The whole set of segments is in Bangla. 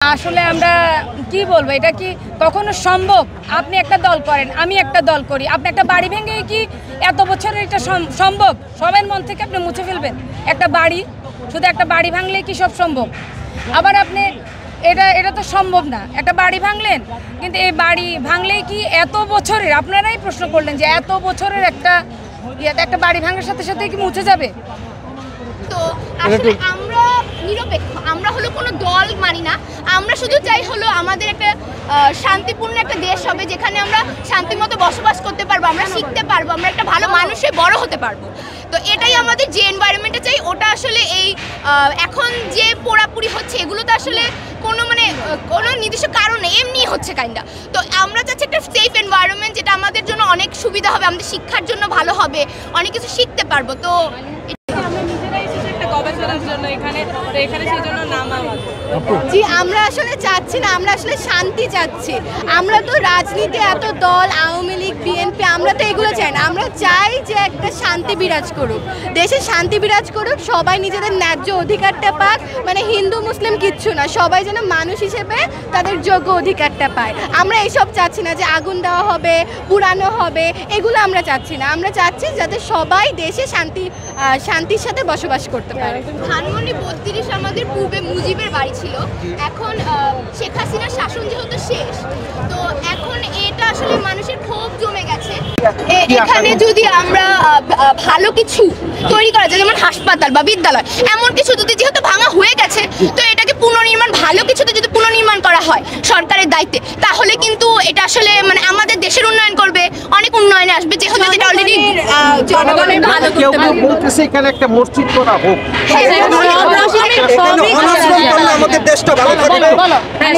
আসলে আমরা কি বলবো, এটা কি কখনো সম্ভব? আপনি একটা দল করেন, আমি একটা দল করি, আপনি একটা বাড়ি ভেঙে কি এত বছরের এটা সম্ভব? সবার মন থেকে আপনি মুছে ফেলবেন একটা বাড়ি? শুধু একটা বাড়ি ভাঙলেই কি সব সম্ভব? আবার আপনি এটা তো সম্ভব না। একটা বাড়ি ভাঙলেন, কিন্তু এই বাড়ি ভাঙলেই কি এত বছরের, আপনারাই প্রশ্ন করলেন যে এত বছরের একটা বাড়ি ভাঙার সাথে সাথে কি মুছে যাবে? তো আসলে আমরা নিরপেক্ষ, আমরা হলো কোনো দল মানি না। আমরা শুধু চাই হলো আমাদের একটা শান্তিপূর্ণ একটা দেশ হবে, যেখানে আমরা শান্তিমতো বসবাস করতে পারবো, আমরা শিখতে পারবো, আমরা একটা ভালো মানুষে বড় হতে পারবো। তো এটাই আমাদের যে এনভায়রনমেন্টটা চাই, ওটা আসলে এই এখন যে পোড়াপুরি হচ্ছে এগুলো তো আসলে কোনো নির্দিষ্ট কারণে এমনি হচ্ছে কাইন্ডা। তো আমরা চাচ্ছি একটা সেফ এনভায়রনমেন্ট, যেটা আমাদের জন্য অনেক সুবিধা হবে, আমাদের শিক্ষার জন্য ভালো হবে, অনেক কিছু শিখতে পারবো। তো জি, আমরা আসলে চাচ্ছি না, আমরা আসলে শান্তি চাচ্ছি। আমরা তো রাজনীতি এত দল, আওয়ামী লীগ, বিএনপি, আমরা তো এগুলো চাই না। আমরা চাই যে একটা শান্তি বিরাজ করুক, দেশে শান্তি বিরাজ করুক, সবাই নিজেদের ন্যায্য অধিকারটা পাক। মানে হিন্দু মুসলিম কিচ্ছু না, সবাই যেন মানুষ হিসেবে তাদের যোগ্য অধিকারটা পায়। আমরা এইসব চাচ্ছি না যে আগুন দেওয়া হবে, পুরানো হবে, এগুলো আমরা চাচ্ছি না। আমরা চাচ্ছি যাতে সবাই দেশে শান্তির সাথে বসবাস করতে পারে। ধানমন্ডি 32 আমাদের পূর্বে মুজিবের বাড়ি ছিল, এখন শেখ হাসিনার শাসন যেহেতু শেষ, তো এখন এটা আসলে মানুষের ক্ষোভ জমে গেছে। এখানে যদি আমরা ভালো কিছু তৈরি করা যায়, যেমন হাসপাতাল বা বিদ্যালয়, এমন কিছু যদি যেহেতু ভাঙা হয়ে গেছে, তো এটাকে পুনর্নির্মাণ, ভালো কিছুতে যদি পুনর্নির্মাণ করা হয় সরকারের দায়িত্বে, তাহলে কিন্তু এটা আসলে আমাদের দেশের উন্নয়ন করবে, অনেক উন্নয়নে আসবে, যেহেতু এটা অলরেডি জনগণের ভালো করতে পারবে। বলতেছে এখানে একটা মসজিদ করা হোক, আমাদের দেশটা ভালো থাকবে।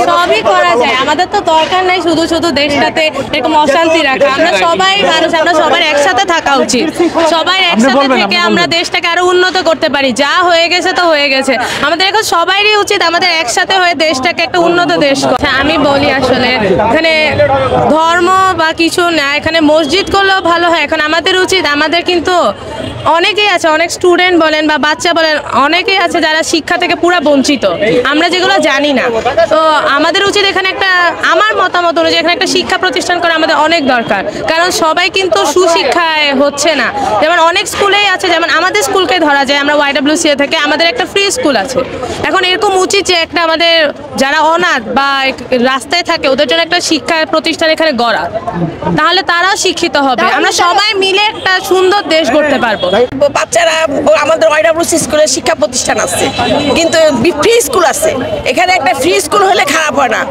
সবই করা যায়, আমাদের তো দরকার নাই শুধু শুধু দেশটাতে এরকম অশান্তি রাখা। আমরা সবাই মানুষ, আমরা সবার একসাথে থাকা উচিত। সবাই একসাথে থেকে আমরা দেশটাকে আরো উন্নত করতে পারি। যা হয়ে গেছে তো হয়ে গেছে, আমাদের এখন সবারই উচিত আমাদের একসাথে হয়ে দেশটাকে একটা উন্নত দেশ করা। আমি বলি আসলে এখানে ধর্ম বা কিছু না, এখানে মসজিদ করলেও ভালো হয়। এখন আমাদের উচিত, আমাদের কিন্তু অনেকেই আছে, অনেক স্টুডেন্ট বলেন বা বাচ্চা বলেন, অনেকেই আছে যারা শিক্ষা থেকে পুরো বঞ্চিত, আমরা যেগুলো জানি না। তো আমাদের উচিত এখানে একটা, আমার মতামত অনুযায়ী এখানে একটা শিক্ষা প্রতিষ্ঠান করা আমাদের অনেক দরকার। কারণ সবাই কিন্তু সুশিক্ষায় হচ্ছে না। যেমন অনেক স্কুলেই আছে, যেমন আমাদের স্কুলকে ধরা যায়, আমরা YWCA থেকে আমাদের একটা ফ্রি স্কুল আছে। এখন এরকম উচিত যে একটা আমাদের যারা অনাথ বা রাস্তায় থাকে ওদের জন্য একটা শিক্ষা প্রতিষ্ঠান এখানে গড়া, তাহলে তারাও শিক্ষিত হবে, আমরা সবাই মিলে একটা সুন্দর দেশ গড়তে পারবো। বাচ্চারা আমাদের YWCA স্কুলে শিক্ষা প্রতিষ্ঠান আছে, কিন্তু ফ্রি স্কুল আছে। এখানে একটা ফ্রি স্কুল হলে খারাপ হয় না,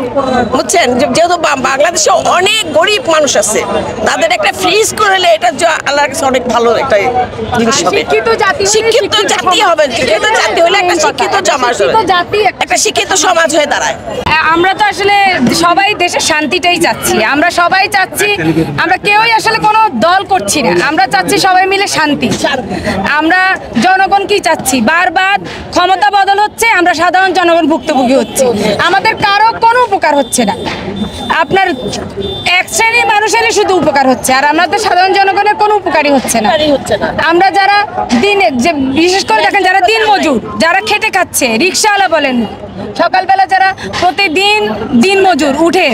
বুঝছেন? যেহেতু বাংলাদেশে অনেক গরিব মানুষ আছে, তাদের একটা ফ্রি স্কুল হলে এটা আল্লাহর কাছে অনেক ভালো একটা জিনিস হবে। শিক্ষিত জাতি হবে, শিক্ষিত জাতি হলে একটা শিক্ষিত সমাজ হবে, একটা শিক্ষিত সমাজ হয়ে দাঁড়ায়। আমরা তো আসলে সবাই দেশের শান্তিটাই চাচ্ছি, আমরা সবাই চাচ্ছি, আমরা কেউই আসলে কোনো দল করছি না, আমরা চাচ্ছি সবাই মিলে শান্তি। আমরা জনগণ কি চাচ্ছি, বারবার ক্ষমতা বদল হচ্ছে, আমরা সাধারণ জনগণ ভুক্তভোগী হচ্ছে, আমাদের কারো কোনো উপকার হচ্ছে না। আপনার এক শ্রেণীর মানুষেরই শুধু উপকার হচ্ছে, আর আমাদের সাধারণ জনগণের কোনো উপকারই হচ্ছে না। আমরা যারা দিনে, যে বিশেষ করে দেখেন যারা দিন মজুর, যারা খেটে খাচ্ছে, রিক্সাওয়ালা বলেন, সকালবেলা যারা প্রতিদিন দিন মজুর উঠে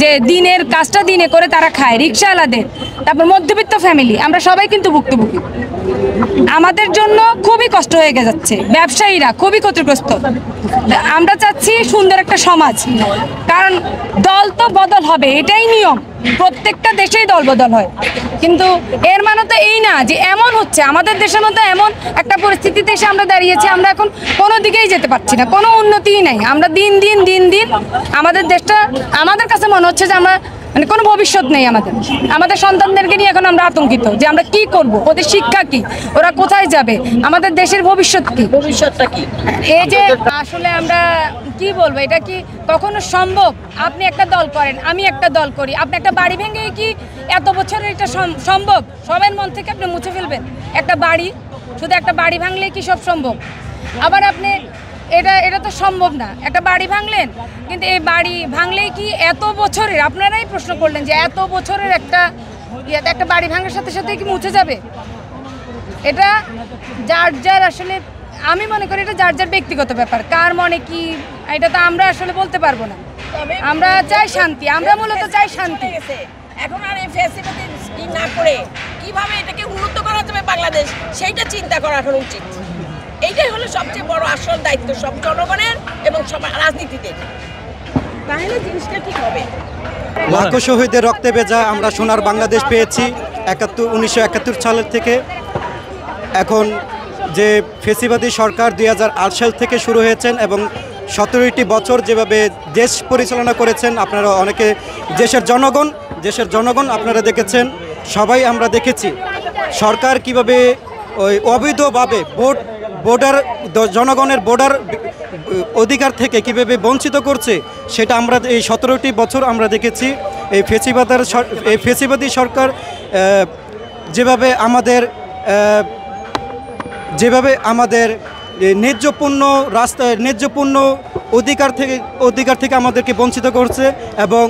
যে দিনের কাজটা দিনে করে তারা খায়, রিক্সাওয়ালাদের, তারপর মধ্যবিত্ত ফ্যামিলি, আমরা সবাই কিন্তু ভুক্তভোগী। আমাদের জন্য খুবই কষ্ট হয়ে যাচ্ছে, ব্যবসায়ীরা খুবই ক্ষতিগ্রস্ত। আমরা চাচ্ছি সুন্দর একটা সমাজ, কারণ দল তো বদল হবে, এটাই নিয়ম, প্রত্যেকটা দেশেই দল বদল হয়, কিন্তু এর মানে তো এই না যে এমন হচ্ছে আমাদের দেশের মধ্যে এমন একটা পরিস্থিতিতে এসে আমরা দাঁড়িয়েছি, আমরা এখন কোনো দিকেই যেতে পারছি না, কোনো উন্নতিই নাই। আমরা দিন দিন আমাদের দেশটা, আমাদের কাছে মনে হচ্ছে যে আমরা কোনো ভবিষ্যৎ নেই আমাদের সন্তানদেরকে নিয়ে এখন আমরা আতঙ্কিত যে আমরা কি করব, ওদের শিক্ষা কি, ওরা কোথায় যাবে, আমাদের দেশের ভবিষ্যৎটা কি। এই যে আসলে আমরা কি বলবো, এটা কি কখনো সম্ভব? আপনি একটা দল করেন, আমি একটা দল করি, আপনি একটা বাড়ি ভেঙে কি এত বছরের এটা সম্ভব? সবার মন থেকে আপনি মুছে ফেলবেন একটা বাড়ি? শুধু একটা বাড়ি ভাঙলেই কি সব সম্ভব? আবার আপনি এটা তো সম্ভব না। একটা বাড়ি ভাঙলেন, কিন্তু এই বাড়ি ভাঙলেই কি এত বছরের, আপনারাই প্রশ্ন করলেন যে এত বছরের একটা বাড়ি ভাঙার সাথে সাথে কি মুছে যাবে? এটা যার আসলে আমি মনে করি এটা যার যার ব্যক্তিগত ব্যাপার, কার মনে কি এটা তো আমরা আসলে বলতে পারবো না। আমরা চাই শান্তি, আমরা মূলত চাই শান্তি। এখন আর এই ফ্যাসিলিটি না করে কিভাবে এটাকে উন্নত করা যাবে বাংলাদেশ, সেইটা চিন্তা করা এখন উচিত। এইটাই হলো সবচেয়ে বড় আসল দায়িত্ব সব জনগণের এবং সব রাজনীতিদের, তাহলে জিনিসটা ঠিক হবে। লাখো শহীদের রক্তে ভেজা আমরা সোনার বাংলাদেশ পেয়েছি 1971 সালের থেকে। এখন যে ফ্যাসিবাদী সরকার 2008 সাল থেকে শুরু হয়েছেন এবং 17টি বছর যেভাবে দেশ পরিচালনা করেছেন, আপনারা অনেকে দেশের জনগণ আপনারা দেখেছেন, সবাই আমরা দেখেছি সরকার কিভাবে ওই অবৈধভাবে জনগণের ভোটার অধিকার থেকে কিভাবে বঞ্চিত করছে, সেটা আমরা এই 17টি বছর আমরা দেখেছি। এই ফ্যাসিবাদী সরকার যেভাবে আমাদের ন্যায্যপূর্ণ অধিকার থেকে আমাদেরকে বঞ্চিত করছে এবং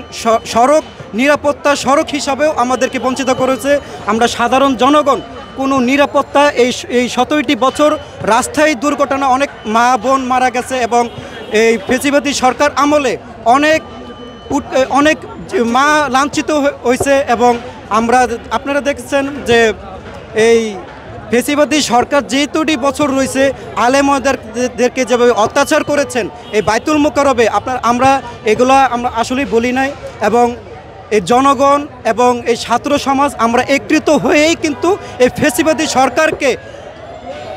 সড়ক নিরাপত্তা হিসাবেও আমাদেরকে বঞ্চিত করেছে। আমরা সাধারণ জনগণ কোনো নিরাপত্তা এই 17টি বছর রাস্তায় দুর্ঘটনা অনেক মা বোন মারা গেছে এবং এই ফ্যাসিবাদী সরকার আমলে অনেক মা লাঞ্ছিত হয়েছে এবং আপনারা দেখছেন যে এই ফ্যাসিবাদী সরকার যেহেতুটি বছর রয়েছে আলেমদেরকে যেভাবে অত্যাচার করেছেন এই বাইতুল মোকাররমে আমরা আসলেই বলি নাই এবং এই জনগণ এবং এই ছাত্র সমাজ আমরা একত্রিত হয়েই কিন্তু এই ফ্যাসিবাদী সরকারকে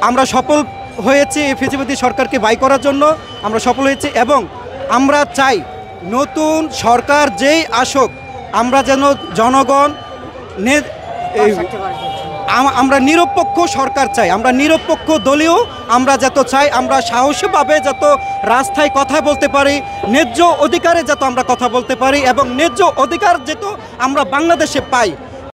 আমরা সফল হয়েছি। এই ফ্যাসিবাদী সরকারকে বাই করার জন্য আমরা সফল হয়েছি এবং আমরা চাই নতুন সরকার যেই আসুক আমরা যেন জনগণ আমরা নিরপেক্ষ সরকার চাই, আমরা নিরপেক্ষ দলীয় আমরা যত চাই, আমরা সাহসীভাবে যত রাস্তায় কথা বলতে পারি, ন্যায্য অধিকারে যত আমরা কথা বলতে পারি এবং ন্যায্য অধিকার যেত আমরা বাংলাদেশে পাই।